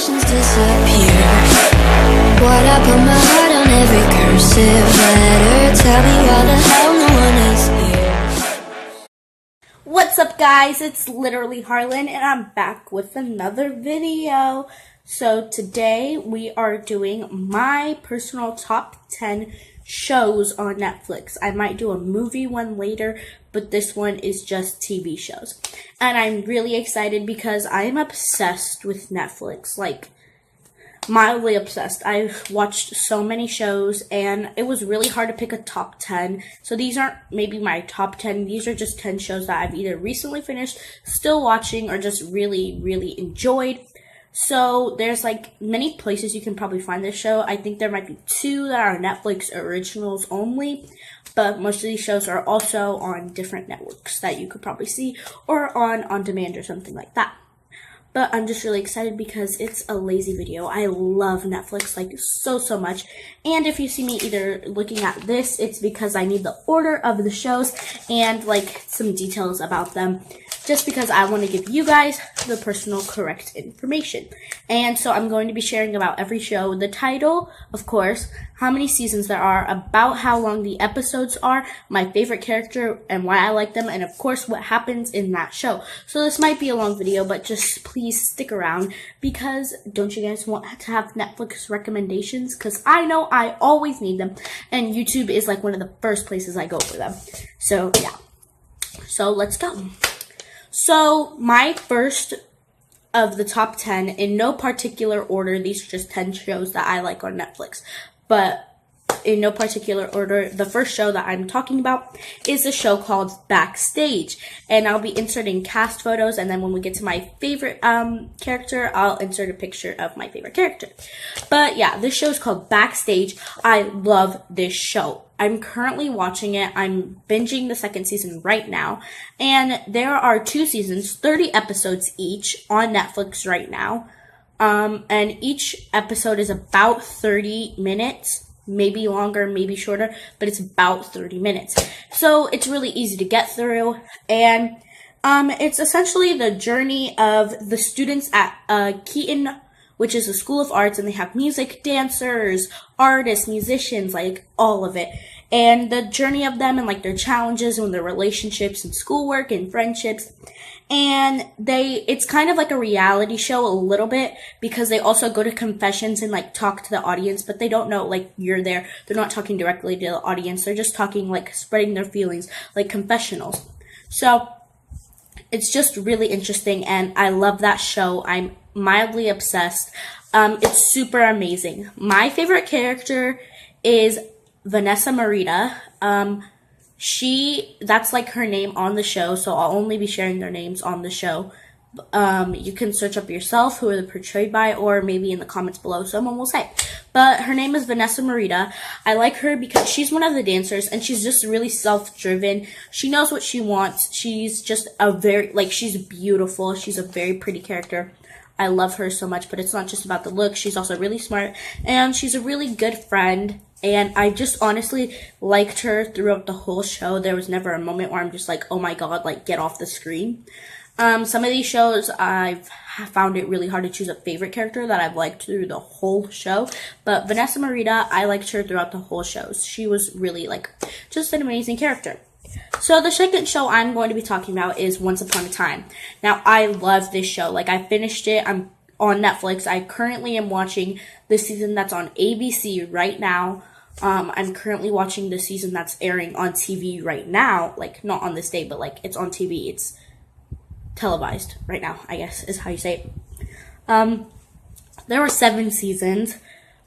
emotions disappear. What I put my heart on every cursive letter. Tell me why the hell no one is here. What's up, guys? It's literally Harlan, and I'm back with another video. So today we are doing my personal top 10 shows on Netflix. I might do a movie one later, but this one is just TV shows. And I'm really excited because I am obsessed with Netflix, like mildly obsessed. I've watched so many shows and it was really hard to pick a top 10. So these aren't maybe my top 10. These are just 10 shows that I've either recently finished, still watching, or just really, really enjoyed. So there's like many places you can probably find this show. I think there might be 2 that are Netflix originals only, but most of these shows are also on different networks that you could probably see, or on demand or something like that. But I'm just really excited because it's a lazy video. I love Netflix like so much. And if you see me either looking at this, it's because I need the order of the shows and like some details about them, just because I want to give you guys the personal correct information. And so I'm going to be sharing about every show, the title, of course, how many seasons there are, about how long the episodes are, my favorite character and why I like them, and of course what happens in that show. So this might be a long video, but just please stick around, because don't you guys want to have Netflix recommendations? Because I know I always need them, and YouTube is like one of the first places I go for them. So yeah, so let's go. So my first of the top 10, in no particular order, these are just 10 shows that I like on Netflix, but in no particular order, the first show that I'm talking about is a show called Backstage, and I'll be inserting cast photos, and then when we get to my favorite character, I'll insert a picture of my favorite character. But yeah, this show is called Backstage. I love this show. I'm currently watching it. I'm binging the second season right now, and there are 2 seasons, 30 episodes each on Netflix right now, and each episode is about 30 minutes, maybe longer, maybe shorter, but it's about 30 minutes. So it's really easy to get through, and it's essentially the journey of the students at Keaton, which is a school of arts, and they have music, dancers, artists, musicians, like all of it. And the journey of them and like their challenges and their relationships and schoolwork and friendships. And it's kind of like a reality show a little bit, because they also go to confessions and like talk to the audience, but they don't know like you're there. They're not talking directly to the audience. They're just talking, like spreading their feelings, like confessionals. So it's just really interesting, and I love that show. I'm mildly obsessed. It's super amazing. My favorite character is Vanessa Marita. That's like her name on the show, so I'll only be sharing their names on the show. You can search up yourself who they're portrayed by, or maybe in the comments below someone will say. But her name is Vanessa Marita. I like her because she's one of the dancers, and she's just really self-driven. She knows what she wants. She's just she's beautiful. She's a very pretty character. I love her so much, but it's not just about the look. She's also really smart, and she's a really good friend. And I just honestly liked her throughout the whole show. There was never a moment where I'm just like, oh my god, like get off the screen. Some of these shows, I've found it really hard to choose a favorite character that I've liked through the whole show. But Vanessa Marita, I liked her throughout the whole show. She was really like just an amazing character. So the second show I'm going to be talking about is Once Upon a Time. Now, I love this show. Like, I finished it. I'm on Netflix. I currently am watching the season that's on ABC right now. I'm currently watching the season that's airing on TV right now. Like, not on this day, but like it's on TV. It's televised right now, I guess is how you say it. There were 7 seasons,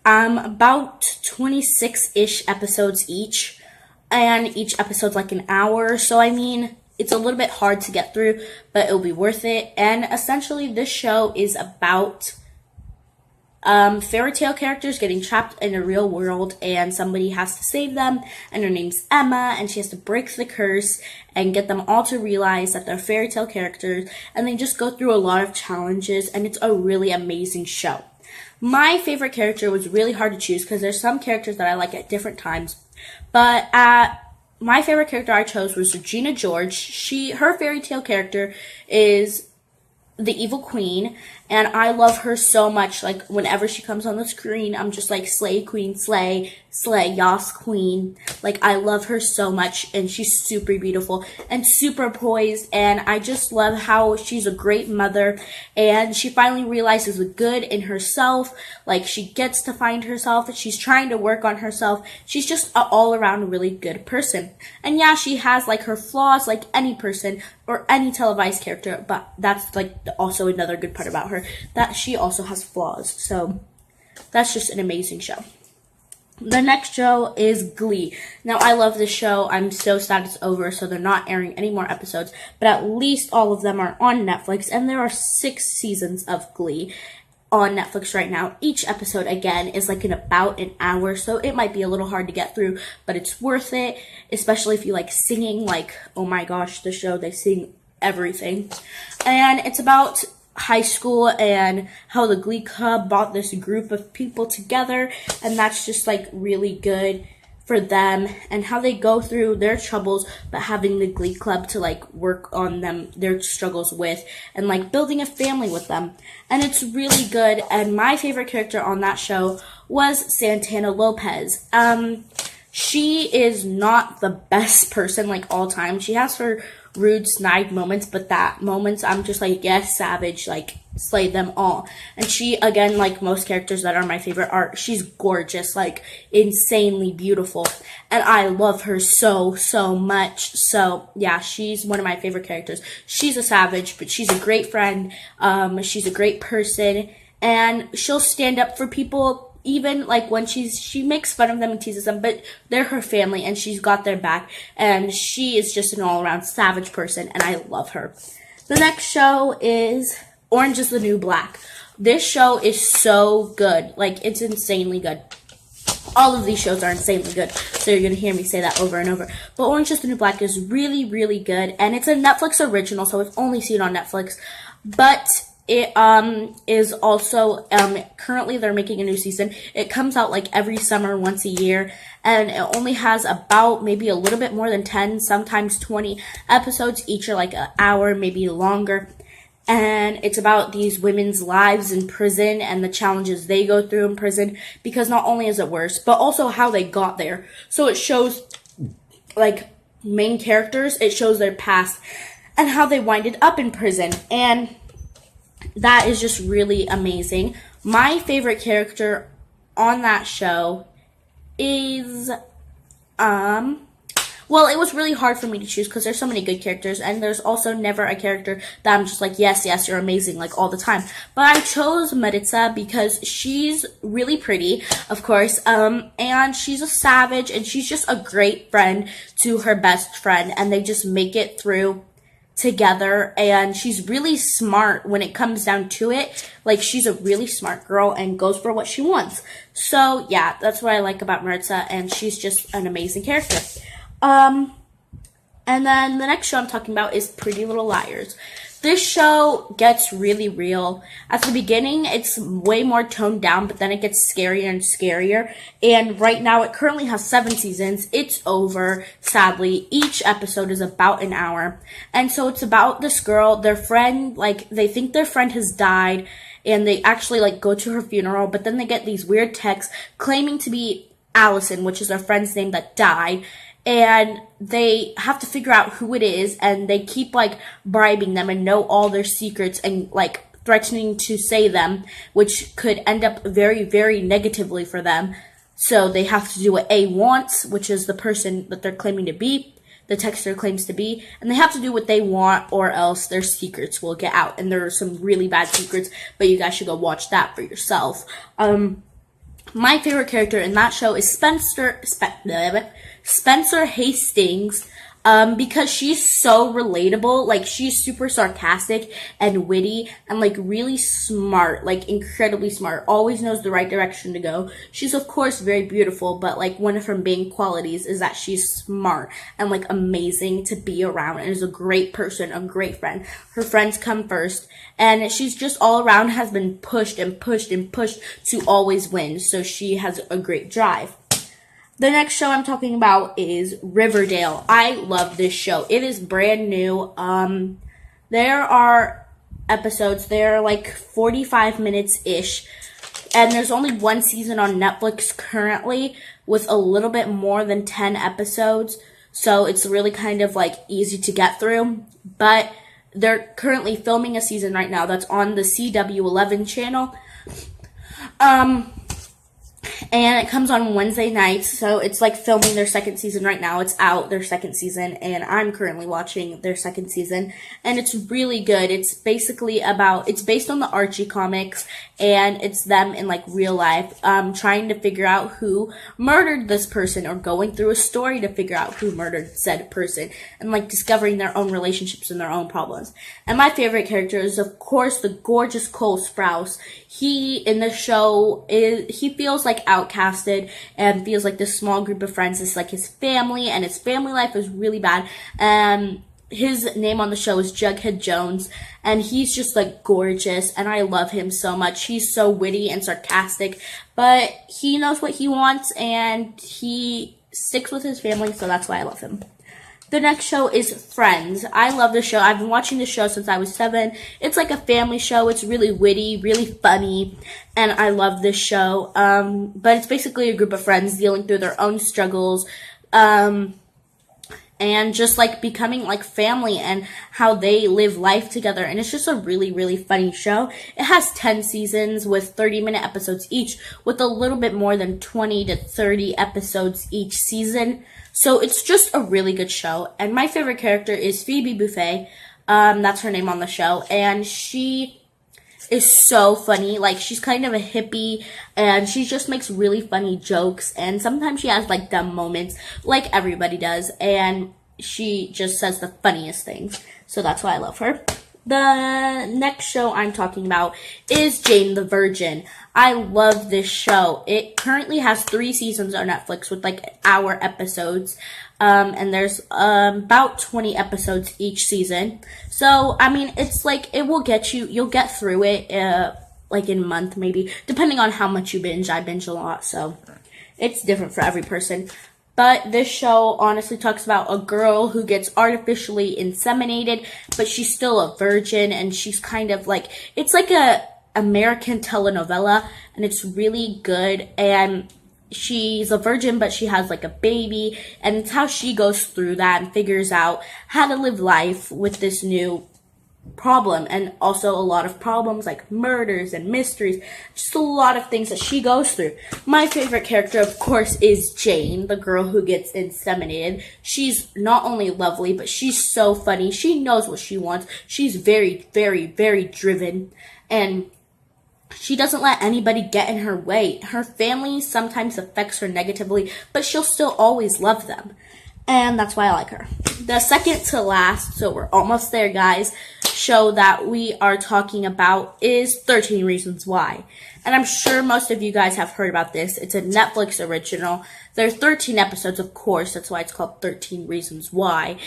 about 26-ish episodes each. And each episode's like an hour, so I mean, it's a little bit hard to get through, but it'll be worth it. And essentially, this show is about fairy tale characters getting trapped in a real world, and somebody has to save them, and her name's Emma, and she has to break the curse and get them all to realize that they're fairy tale characters, and they just go through a lot of challenges, and it's a really amazing show. My favorite character was really hard to choose, because there's some characters that I like at different times. But my favorite character I chose was Regina George. Her fairy tale character is the evil queen, and I love her so much. Like, whenever she comes on the screen, I'm just like, slay queen, slay, slay, yas queen. Like, I love her so much, and she's super beautiful and super poised, and I just love how she's a great mother, and she finally realizes the good in herself. Like, she gets to find herself, she's trying to work on herself. She's just an all-around really good person. And yeah, she has like her flaws like any person or any televised character, but that's like also another good part about her, that she also has flaws. So that's just an amazing show. The next show is Glee. Now, I love this show. I'm so sad it's over, so they're not airing any more episodes, but at least all of them are on Netflix, and there are 6 seasons of Glee on Netflix right now. Each episode, again, is like in about an hour, so it might be a little hard to get through, but it's worth it, especially if you like singing. Like, oh my gosh, the show, they sing everything. And it's about high school and how the Glee Club brought this group of people together, and that's just like really good for them, and how they go through their troubles, but having the Glee Club to like work on them, their struggles with, and like building a family with them. And it's really good, and my favorite character on that show was Santana Lopez. She is not the best person like all time. She has her rude, snide moments, but that moments I'm just like, yes, savage, like slay them all. And she, again, like most characters that are my favorite, she's gorgeous, like insanely beautiful, and I love her so much. So yeah, she's one of my favorite characters. She's a savage, but she's a great friend. She's a great person, and she'll stand up for people. Even like when she makes fun of them and teases them, but they're her family and she's got their back, and she is just an all-around savage person, and I love her. The next show is Orange is the New Black. This show is so good. Like, it's insanely good. All of these shows are insanely good, so you're going to hear me say that over and over. But Orange is the New Black is really, really good, and it's a Netflix original, so it's only seen on Netflix. But it is also currently they're making a new season. It comes out like every summer, once a year, and it only has about maybe a little bit more than 10, sometimes 20 episodes. Each are like an hour, maybe longer. And it's about these women's lives in prison and the challenges they go through in prison, because not only is it worse, but also how they got there. So it shows like main characters, it shows their past and how they winded up in prison, and that is just really amazing. My favorite character on that show is, well, it was really hard for me to choose because there's so many good characters, and there's also never a character that I'm just like, yes, you're amazing, like all the time. But I chose Maritza because she's really pretty, of course, and she's a savage, and she's just a great friend to her best friend, and they just make it through together, and she's really smart when it comes down to it. Like, she's a really smart girl and goes for what she wants. So yeah, that's what I like about Maritza, and she's just an amazing character. And then the next show I'm talking about is Pretty Little Liars. This show gets really real. At the beginning, it's way more toned down, but then it gets scarier and scarier. And right now, it currently has 7 seasons. It's over, sadly. Each episode is about an hour. And so it's about this girl, their friend, like, they think their friend has died, and they actually, like, go to her funeral, but then they get these weird texts claiming to be Allison, which is their friend's name that died. And they have to figure out who it is, and they keep, like, bribing them and know all their secrets and, like, threatening to say them, which could end up very, very negatively for them. So they have to do what A wants, which is the person that they're claiming to be, the texter claims to be, and they have to do what they want, or else their secrets will get out. And there are some really bad secrets, but you guys should go watch that for yourself. My favorite character in that show is Spencer Hastings, because she's so relatable. Like, she's super sarcastic and witty and, like, really smart, like, incredibly smart, always knows the right direction to go. She's, of course, very beautiful, but, like, one of her main qualities is that she's smart and, like, amazing to be around, and is a great person, a great friend. Her friends come first, and she's just all around has been pushed and pushed and pushed to always win, so she has a great drive. The next show I'm talking about is Riverdale. I love this show. It is brand new. There are episodes. They're like 45 minutes-ish. And there's only one season on Netflix currently with a little bit more than 10 episodes. So it's really kind of like easy to get through. But they're currently filming a season right now that's on the CW11 channel. And it comes on Wednesday nights, so it's like filming their second season right now. It's out, their second season, and I'm currently watching their second season, and it's really good. It's basically it's based on the Archie comics, and it's them in like real life, trying to figure out who murdered this person, or going through a story to figure out who murdered said person, and like discovering their own relationships and their own problems. And my favorite character is, of course, the gorgeous Cole Sprouse. He, in the show, he feels like outcasted and feels like this small group of friends is like his family, and his family life is really bad. His name on the show is Jughead Jones, and he's just like gorgeous, and I love him so much. He's so witty and sarcastic, but he knows what he wants, and he sticks with his family, so that's why I love him. The next show is Friends. I love this show. I've been watching this show since I was 7. It's like a family show. It's really witty, really funny, and I love this show. But it's basically a group of friends dealing through their own struggles, and just like becoming like family and how they live life together. And it's just a really, really funny show. It has 10 seasons with 30-minute episodes each, with a little bit more than 20 to 30 episodes each season. So it's just a really good show. And my favorite character is Phoebe Buffay. That's her name on the show. And she is so funny. Like, she's kind of a hippie, and she just makes really funny jokes. And sometimes she has like dumb moments, like everybody does. And she just says the funniest things. So that's why I love her. The next show I'm talking about is Jane the Virgin. I love this show. It currently has 3 seasons on Netflix with like hour episodes. And there's about 20 episodes each season. So, I mean, it's like, it will get you'll get through it like in a month maybe, depending on how much you binge. I binge a lot, so it's different for every person. But this show honestly talks about a girl who gets artificially inseminated, but she's still a virgin, and she's kind of like, it's like a American telenovela, and it's really good. And she's a virgin, but she has like a baby, and it's how she goes through that and figures out how to live life with this new problem, and also a lot of problems like murders and mysteries, just a lot of things that she goes through. My favorite character, of course, is Jane, the girl who gets inseminated. She's not only lovely, but she's so funny. She knows what she wants. She's very, very, very driven, and she doesn't let anybody get in her way. Her family sometimes affects her negatively, but she'll still always love them. And that's why I like her. The second to last, so we're almost there, guys, show that we are talking about is 13 Reasons Why. And I'm sure most of you guys have heard about this. It's a Netflix original. There are 13 episodes, of course. That's why it's called 13 Reasons Why.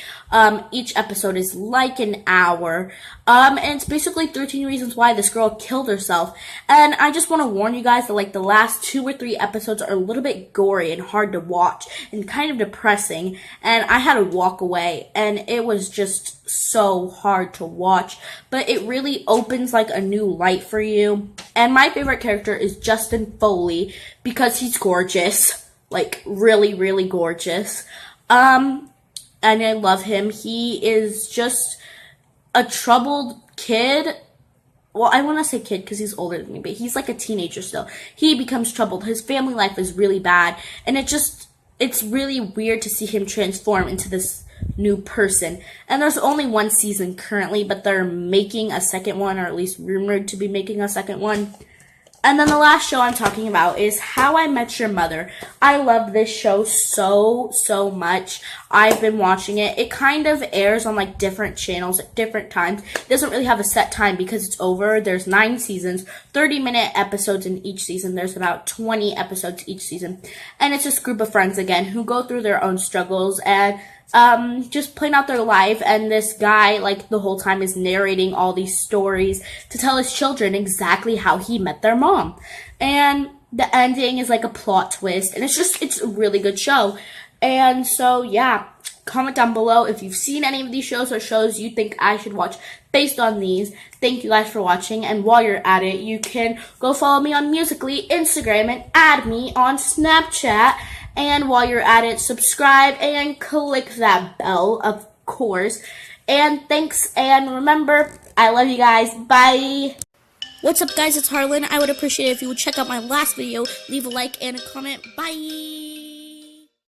Each episode is like an hour. And it's basically 13 reasons why this girl killed herself. And I just want to warn you guys that like the last 2 or 3 episodes are a little bit gory and hard to watch and kind of depressing. And I had to walk away. And it was just so hard to watch. But it really opens like a new light for you. And my favorite character is Justin Foley because he's gorgeous. Like, really, really gorgeous. And I love him. He is just a troubled kid. Well, I want to say kid because he's older than me, but he's like a teenager still. He becomes troubled. His family life is really bad. And it's really weird to see him transform into this new person. And there's only 1 season currently, but they're making a second one, or at least rumored to be making a second one. And then the last show I'm talking about is How I Met Your Mother. I love this show so, so much. I've been watching it. It kind of airs on like different channels at different times. It doesn't really have a set time because it's over. There's 9 seasons, 30-minute episodes in each season. There's about 20 episodes each season. And it's this group of friends again who go through their own struggles and just playing out their life, and this guy, like, the whole time is narrating all these stories to tell his children exactly how he met their mom. And the ending is like a plot twist, and it's a really good show. And so, yeah, comment down below if you've seen any of these shows or shows you think I should watch. based on these. Thank you guys for watching, and while you're at it, you can go follow me on Musical.ly, Instagram, and add me on Snapchat. And while you're at it, subscribe and click that bell, of course. And thanks, and remember, I love you guys. Bye! What's up, guys? It's Harlan. I would appreciate it if you would check out my last video, leave a like and a comment. Bye!